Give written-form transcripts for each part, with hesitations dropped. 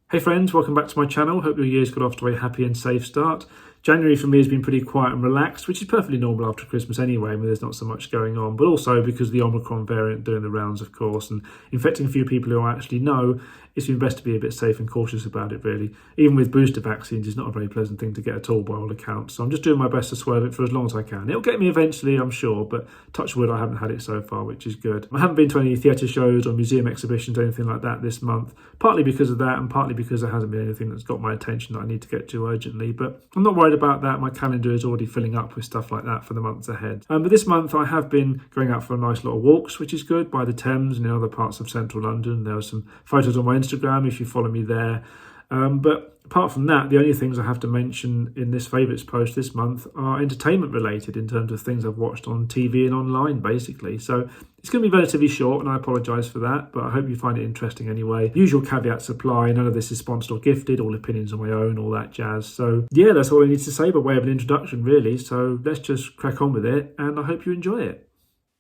Hey friends, welcome back to my channel. Hope your year's got off to a happy and safe start. January for me has been pretty quiet and relaxed, which is perfectly normal after Christmas anyway, when there's not so much going on, but also because of the Omicron variant doing the rounds, of course, and infecting a few people who I actually know. It's been best to be a bit safe and cautious about it, really. Even with booster vaccines, it's not a very pleasant thing to get at all by all accounts, so I'm just doing my best to swerve it for as long as I can. It'll get me eventually, I'm sure, but touch wood, I haven't had it so far, which is good. I haven't been to any theatre shows or museum exhibitions or anything like that this month, partly because of that and partly because there hasn't been anything that's got my attention that I need to get to urgently, but I'm not worried about that. My calendar is already filling up with stuff like that for the months ahead. But this month I have been going out for a nice lot of walks, which is good, by the Thames and in other parts of central London. There are some photos on my Instagram if you follow me there. But apart from that, the only things I have to mention in this favourites post this month are entertainment related in terms of things I've watched on TV and online, basically. So it's going to be relatively short, and I apologise for that, but I hope you find it interesting anyway. Usual caveats apply. None of this is sponsored or gifted. All opinions on my own, all that jazz. So yeah, that's all I need to say by way of an introduction, really. So let's just crack on with it, and I hope you enjoy it.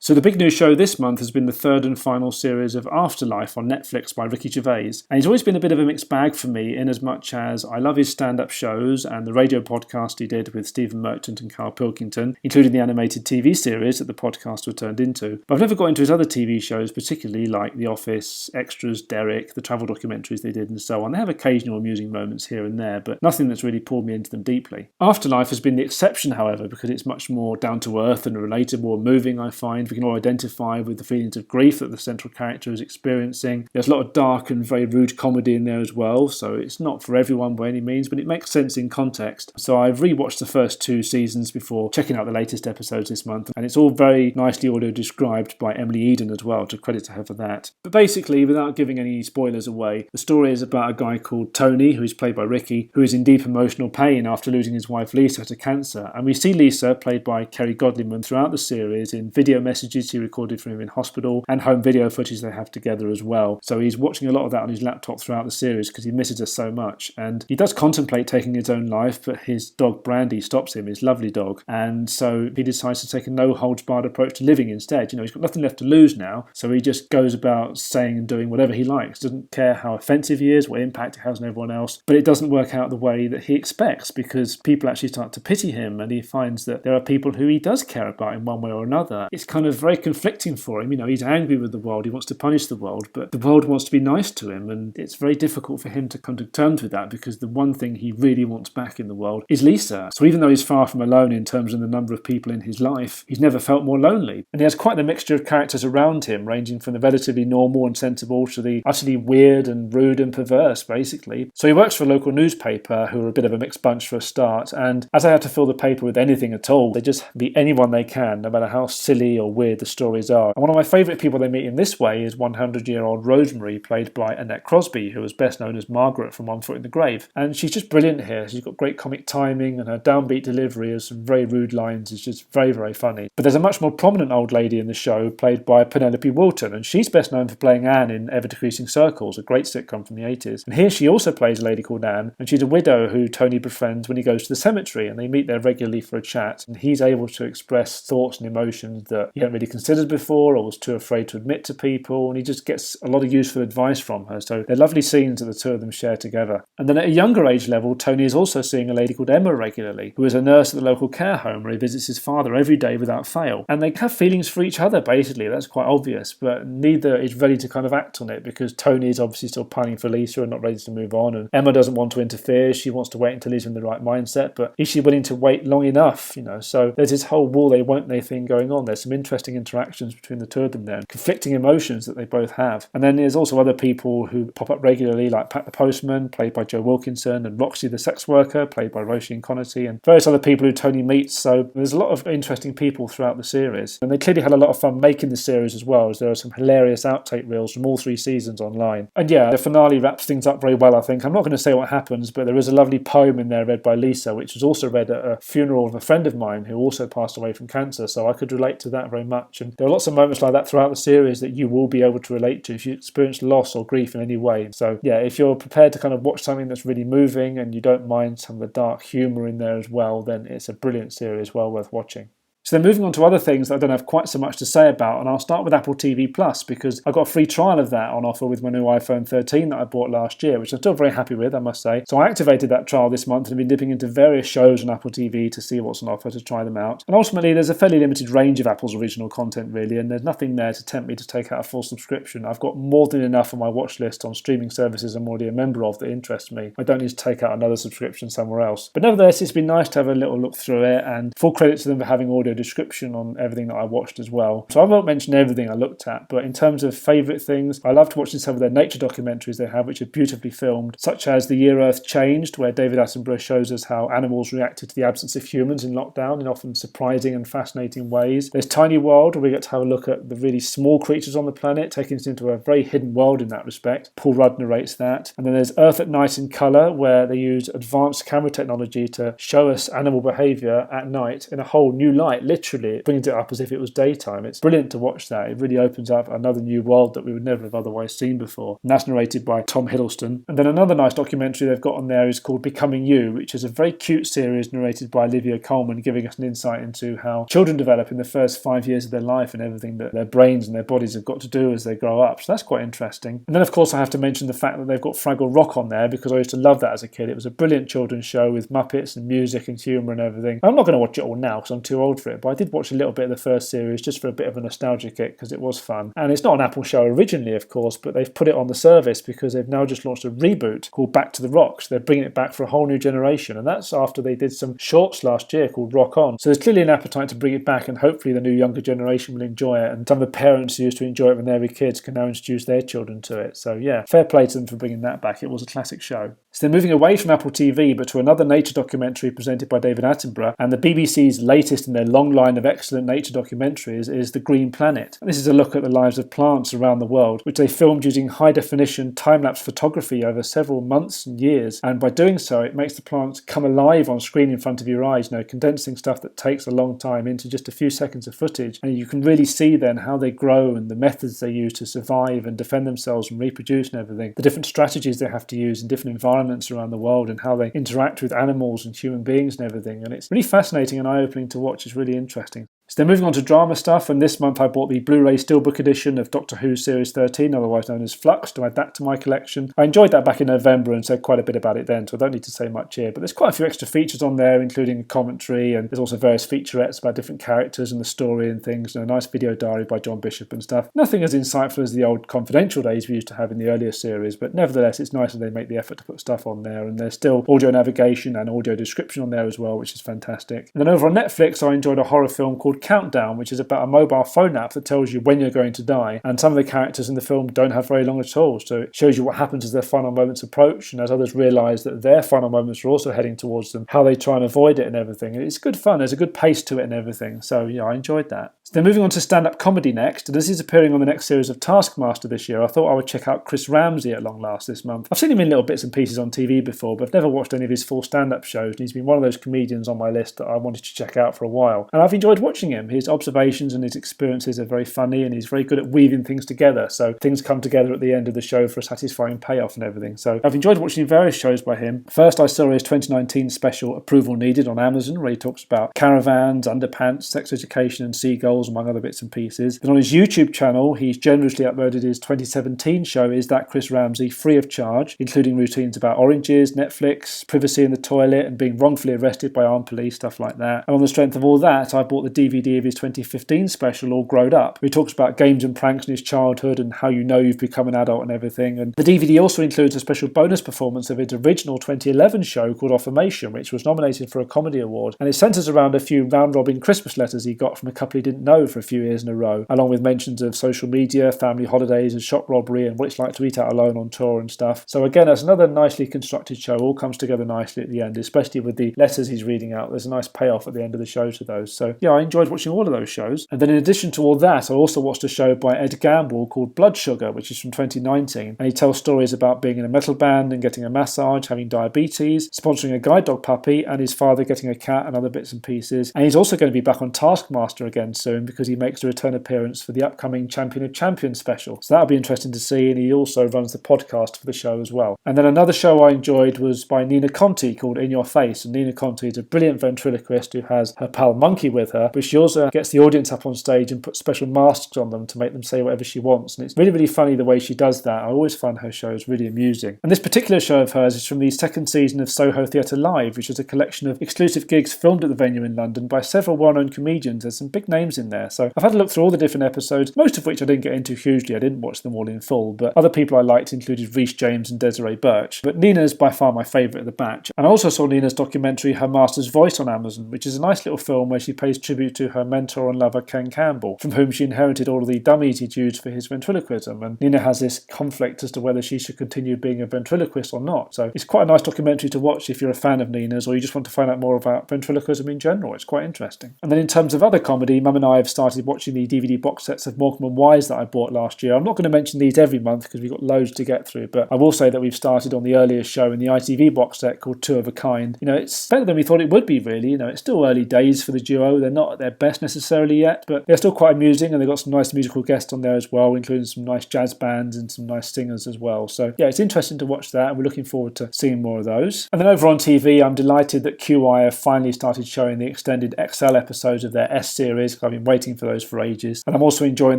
So the big new show this month has been the third and final series of Afterlife on Netflix by Ricky Gervais. And he's always been a bit of a mixed bag for me, in as much as I love his stand-up shows and the radio podcast he did with Stephen Merchant and Carl Pilkington, including the animated TV series that the podcast was turned into. But I've never got into his other TV shows, particularly like The Office, Extras, Derek, the travel documentaries they did and so on. They have occasional amusing moments here and there, but nothing that's really pulled me into them deeply. Afterlife has been the exception, however, because it's much more down-to-earth and relatable and moving, I find. We can all identify with the feelings of grief that the central character is experiencing. There's a lot of dark and very rude comedy in there as well, so it's not for everyone by any means, but it makes sense in context. So I've rewatched the first two seasons before checking out the latest episodes this month, and it's all very nicely audio described by Emily Eden as well, to credit to her for that. But basically, without giving any spoilers away, the story is about a guy called Tony, who is played by Ricky, who is in deep emotional pain after losing his wife Lisa to cancer. And we see Lisa, played by Kerry Godliman, throughout the series in video messages he recorded from him in hospital and home video footage they have together as well. So he's watching a lot of that on his laptop throughout the series because he misses her so much. And he does contemplate taking his own life, but his dog Brandy stops him, his lovely dog. And so he decides to take a no-holds-barred approach to living instead. You know, he's got nothing left to lose now, so he just goes about saying and doing whatever he likes. Doesn't care how offensive he is, what impact it has on everyone else. But it doesn't work out the way that he expects, because people actually start to pity him, and he finds that there are people who he does care about in one way or another. It's kind of very conflicting for him. You know, he's angry with the world, he wants to punish the world, but the world wants to be nice to him, and it's very difficult for him to come to terms with that, because the one thing he really wants back in the world is Lisa. So even though he's far from alone in terms of the number of people in his life, he's never felt more lonely. And he has quite the mixture of characters around him, ranging from the relatively normal and sensible to the utterly weird and rude and perverse, basically. So he works for a local newspaper, who are a bit of a mixed bunch for a start, and as they have to fill the paper with anything at all, they just be anyone they can, no matter how silly or weird the stories are. And one of my favourite people they meet in this way is 100-year-old Rosemary, played by Annette Crosby, who was best known as Margaret from One Foot in the Grave. And she's just brilliant here. She's got great comic timing, and her downbeat delivery of some very rude lines is just very, very funny. But there's a much more prominent old lady in the show, played by Penelope Wilton, and she's best known for playing Anne in Ever Decreasing Circles, a great sitcom from the 80s. And here she also plays a lady called Anne, and she's a widow who Tony befriends when he goes to the cemetery, and they meet there regularly for a chat, and he's able to express thoughts and emotions that he hadn't really considered before or was too afraid to admit to people, and he just gets a lot of useful advice from her. So they're lovely scenes that the two of them share together. And then at a younger age level, Tony is also seeing a lady called Emma regularly, who is a nurse at the local care home where he visits his father every day without fail. And they have feelings for each other, basically. That's quite obvious, but neither is ready to kind of act on it, because Tony is obviously still pining for Lisa and not ready to move on, and Emma doesn't want to interfere. She wants to wait until he's in the right mindset, but is she willing to wait long enough? You know, so there's this whole will they won't they thing going on. There's some interesting interactions between the two of them there, conflicting emotions that they both have. And then there's also other people who pop up regularly, like Pat the Postman, played by Joe Wilkinson, and Roxy the sex worker, played by Roisin Connerty, and various other people who Tony meets. So there's a lot of interesting people throughout the series. And they clearly had a lot of fun making the series as well, as there are some hilarious outtake reels from all three seasons online. And yeah, the finale wraps things up very well, I think. I'm not going to say what happens, but there is a lovely poem in there read by Lisa, which was also read at a funeral of a friend of mine who also passed away from cancer, so I could relate to that very much. And there are lots of moments like that throughout the series that you will be able to relate to if you experience loss or grief in any way. So yeah, if you're prepared to kind of watch something that's really moving and you don't mind some of the dark humour in there as well, then it's a brilliant series, well worth watching. So then moving on to other things that I don't have quite so much to say about, and I'll start with Apple TV Plus because I got a free trial of that on offer with my new iPhone 13 that I bought last year, which I'm still very happy with, I must say. So I activated that trial this month and have been dipping into various shows on Apple TV to see what's on offer, to try them out. And ultimately, there's a fairly limited range of Apple's original content, really, and there's nothing there to tempt me to take out a full subscription. I've got more than enough on my watch list on streaming services I'm already a member of that interest me. I don't need to take out another subscription somewhere else. But nevertheless, it's been nice to have a little look through it, and full credit to them for having audio description on everything that I watched as well. So I won't mention everything I looked at, but in terms of favourite things, I loved watching some of their nature documentaries they have, which are beautifully filmed, such as The Year Earth Changed, where David Attenborough shows us how animals reacted to the absence of humans in lockdown in often surprising and fascinating ways. There's Tiny World, where we get to have a look at the really small creatures on the planet, taking us into a very hidden world in that respect. Paul Rudd narrates that. And then there's Earth at Night in Colour, where they use advanced camera technology to show us animal behaviour at night in a whole new light. Literally, it brings it up as if it was daytime. It's brilliant to watch that. It really opens up another new world that we would never have otherwise seen before. And that's narrated by Tom Hiddleston. And then another nice documentary they've got on there is called Becoming You, which is a very cute series narrated by Olivia Colman, giving us an insight into how children develop in the first 5 years of their life and everything that their brains and their bodies have got to do as they grow up. So that's quite interesting. And then, of course, I have to mention the fact that they've got Fraggle Rock on there because I used to love that as a kid. It was a brilliant children's show with Muppets and music and humour and everything. I'm not going to watch it all now because I'm too old for it, but I did watch a little bit of the first series just for a bit of a nostalgia kick because it was fun. And it's not an Apple show originally, of course, but they've put it on the service because they've now just launched a reboot called Back to the Rocks. They're bringing it back for a whole new generation, and that's after they did some shorts last year called Rock On. So there's clearly an appetite to bring it back, and hopefully the new younger generation will enjoy it, and some of the parents who used to enjoy it when they were kids can now introduce their children to it. So yeah, fair play to them for bringing that back. It was a classic show. So they're moving away from Apple TV, but to another nature documentary presented by David Attenborough, and the BBC's latest in their long line of excellent nature documentaries is The Green Planet. And this is a look at the lives of plants around the world, which they filmed using high-definition time-lapse photography over several months and years, and by doing so it makes the plants come alive on screen in front of your eyes, condensing stuff that takes a long time into just a few seconds of footage, and you can really see then how they grow and the methods they use to survive and defend themselves and reproduce and everything, the different strategies they have to use in different environments around the world, and how they interact with animals and human beings and everything. And it's really fascinating and eye-opening to watch. It's really interesting. So then moving on to drama stuff, and this month I bought the Blu-ray Steelbook edition of Doctor Who Series 13, otherwise known as Flux, to add that to my collection. I enjoyed that back in November and said quite a bit about it then, so I don't need to say much here. But there's quite a few extra features on there, including a commentary, and there's also various featurettes about different characters and the story and things, and a nice video diary by John Bishop and stuff. Nothing as insightful as the old confidential days we used to have in the earlier series, but nevertheless it's nice that they make the effort to put stuff on there, and there's still audio navigation and audio description on there as well, which is fantastic. And then over on Netflix I enjoyed a horror film called Countdown, which is about a mobile phone app that tells you when you're going to die, and some of the characters in the film don't have very long at all, so it shows you what happens as their final moments approach, and as others realise that their final moments are also heading towards them, how they try and avoid it and everything. And it's good fun, there's a good pace to it and everything, so yeah, I enjoyed that. So then moving on to stand-up comedy next, and as he's appearing on the next series of Taskmaster this year, I thought I would check out Chris Ramsey at long last this month. I've seen him in little bits and pieces on TV before, but I've never watched any of his full stand-up shows, and he's been one of those comedians on my list that I wanted to check out for a while, and I've enjoyed watching him. His observations and his experiences are very funny, and he's very good at weaving things together, so things come together at the end of the show for a satisfying payoff and everything. So I've enjoyed watching various shows by him. First I saw his 2019 special Approval Needed on Amazon, where he talks about caravans, underpants, sex education and seagulls, among other bits and pieces. Then on his YouTube channel he's generously uploaded his 2017 show Is That Chris Ramsey, free of charge, including routines about oranges, Netflix, privacy in the toilet and being wrongfully arrested by armed police, stuff like that. And on the strength of all that I bought the DVD of his 2015 special All Growed Up, where he talks about games and pranks in his childhood and how you know you've become an adult and everything. And the DVD also includes a special bonus performance of his original 2011 show called Affirmation, which was nominated for a comedy award, and it centres around a few round-robin Christmas letters he got from a couple he didn't know for a few years in a row, along with mentions of social media, family holidays and shop robbery and what it's like to eat out alone on tour and stuff. So again, that's another nicely constructed show, all comes together nicely at the end, especially with the letters he's reading out. There's a nice payoff at the end of the show to those. So yeah, I enjoyed watching all of those shows. And then in addition to all that, I also watched a show by Ed Gamble called Blood Sugar, which is from 2019, and he tells stories about being in a metal band and getting a massage, having diabetes, sponsoring a guide dog puppy, and his father getting a cat and other bits and pieces. And he's also going to be back on Taskmaster again soon, soon because he makes a return appearance for the upcoming Champion of Champions special. So that'll be interesting to see, and he also runs the podcast for the show as well. And then another show I enjoyed was by Nina Conti called In Your Face, and Nina Conti is a brilliant ventriloquist who has her pal Monkey with her, but she also gets the audience up on stage and puts special masks on them to make them say whatever she wants, and it's really, really funny the way she does that. I always find her shows really amusing. And this particular show of hers is from the second season of Soho Theatre Live, which is a collection of exclusive gigs filmed at the venue in London by several well-known comedians. There's some big names in there, so I've had a look through all the different episodes, most of which I didn't get into hugely. I didn't watch them all in full, but other people I liked included Rhys James and Desiree Birch. But Nina's by far my favourite of the batch. And I also saw Nina's documentary Her Master's Voice on Amazon, which is a nice little film where she pays tribute to her mentor and lover Ken Campbell, from whom she inherited all of the dummies he'd used for his ventriloquism. And Nina has this conflict as to whether she should continue being a ventriloquist or not. So it's quite a nice documentary to watch if you're a fan of Nina's or you just want to find out more about ventriloquism in general. It's quite interesting. And then in terms of other comedy, Mum and I have started watching the DVD box sets of Morecambe and Wise that I bought last year. I'm not going to mention these every month because we've got loads to get through, but I will say that we've started on the earliest show in the ITV box set called Two of a Kind. You know, it's better than we thought it would be, really. You know, it's still early days for the duo. They're not at their best necessarily yet, but they're still quite amusing, and they've got some nice musical guests on there as well, including some nice jazz bands and some nice singers as well. So yeah, it's interesting to watch that, and we're looking forward to seeing more of those. And then over on TV, I'm delighted that QI have finally started showing the extended XL episodes of their S series. I've been waiting for those for ages. And I'm also enjoying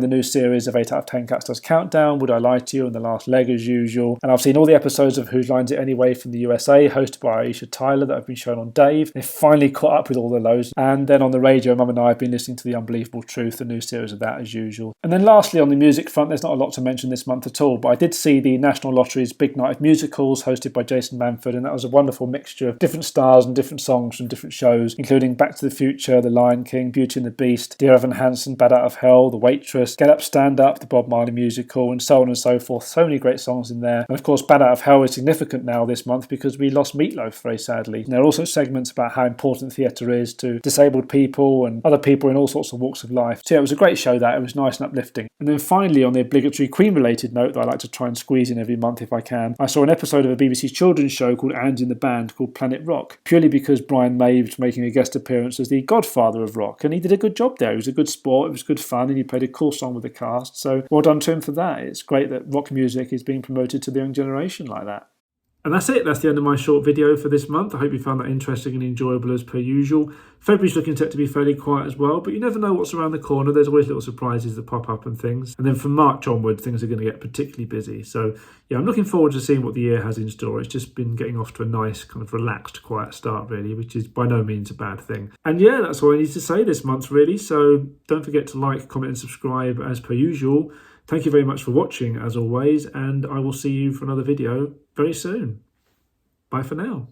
the new series of 8 out of 10 Cats Does Countdown, Would I Lie to You, and The Last Leg as usual. And I've seen all the episodes of Whose Lines It Anyway from the USA, hosted by Aisha Tyler, that have been shown on Dave. They've finally caught up with all of those. And then on the radio, Mum and I have been listening to The Unbelievable Truth, the new series of that as usual. And then lastly, on the music front, there's not a lot to mention this month at all, but I did see the National Lottery's Big Night of Musicals, hosted by Jason Manford, and that was a wonderful mixture of different stars and different songs from different shows, including Back to the Future, The Lion King, Beauty and the Beast, Dear Evan Hansen, Bad Out of Hell, The Waitress, Get Up, Stand Up, the Bob Marley musical, and so on and so forth. So many great songs in there. And of course, Bad Out of Hell is significant now this month because we lost Meatloaf, very sadly. And there are also segments about how important theatre is to disabled people and other people in all sorts of walks of life. So yeah, it was a great show that. It was nice and uplifting. And then finally, on the obligatory Queen-related note that I like to try and squeeze in every month if I can, I saw an episode of a BBC children's show called And in the Band called Planet Rock, purely because Brian May was making a guest appearance as the godfather of rock, and he did a good job there. He was a good sport, it was good fun, and he played a cool song with the cast, so well done to him for that. It's great that rock music is being promoted to the young generation like that. And that's it. That's the end of my short video for this month. I hope you found that interesting and enjoyable as per usual. February's looking set to be fairly quiet as well, but you never know what's around the corner. There's always little surprises that pop up and things. And then from March onward, things are going to get particularly busy. So yeah, I'm looking forward to seeing what the year has in store. It's just been getting off to a nice, kind of relaxed, quiet start, really, which is by no means a bad thing. And yeah, that's all I need to say this month, really. So don't forget to like, comment and subscribe as per usual. Thank you very much for watching, as always, and I will see you for another video very soon. Bye for now.